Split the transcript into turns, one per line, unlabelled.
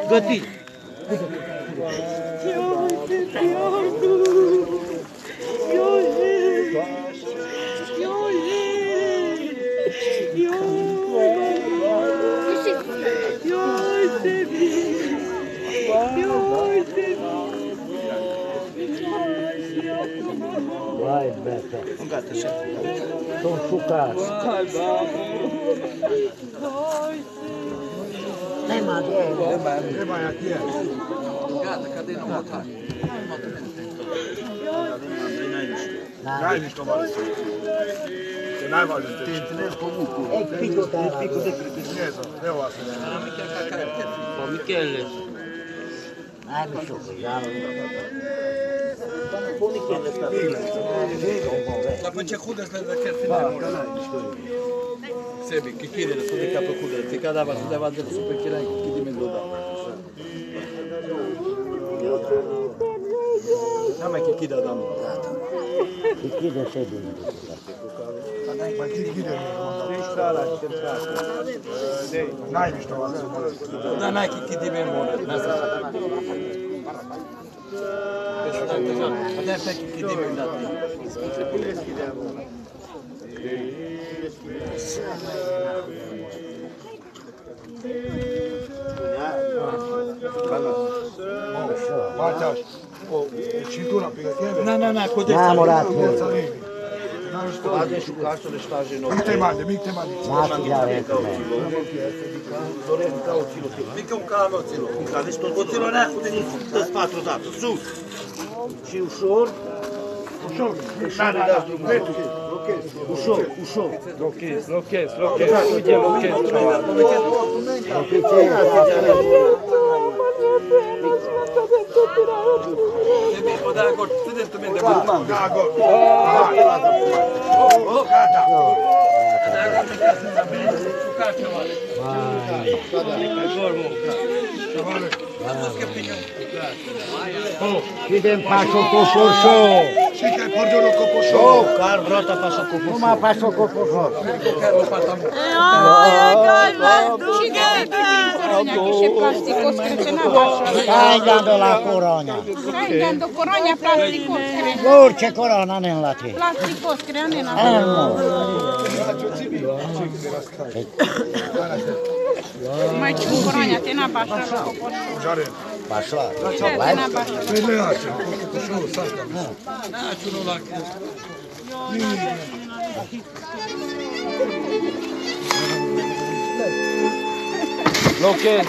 Găti!
Vai, Beto.
Nu gata, așa.
Sunt șucați.
Ne mai aqui.
Gata, cadê não botar?
N-ai nici tovară. Că n-ai văzut.
Te întâlnești cu bucul.
E picul de ala.
Picul de cristinează.
Eu asta.
Michele.
Hai, Mișucă, ia.
La păcea hudă să le chiar finale. Sebi, che chiede la sua capo hudă. Te cadava su davanti al super chirai chi di mezzo da. Nu mai chi da dam.
Chichide se bine.
Mai chichide. N-ai nici tovară.
Da, n-ai chi di memoria. Adesso chi di memoria.
Bateaš. Cintura pe tebe.
Na, kod je.
Namorat.
Vade šukašto le štaže no.
Mic te mande.
Naši da rekao.
Mica un calo ocilo. Ocilo neacu de nici. Dă-ți patru dată. Sus. Și ușor.
Ușor.
Ușor.
Lochez. Uite, lochez.
O da gol. Studentul de gol.
Da, gol. Gata.
Idem pașo cu poșo.
Și că porgiolo cu poșo.
Car vrota pașo cu poșo.
Numai pașo cu poșo. Stai dando la corona.
Stai dando corona plasticos,
Orice corona ne la te.
plasticos, creanena. Mai ce cu corona, te na bașa la copoș.
Žare.
Pașo.
Te na bașa.
Sve leače. Poșo, sašta.
Naću no lak.
Lochez.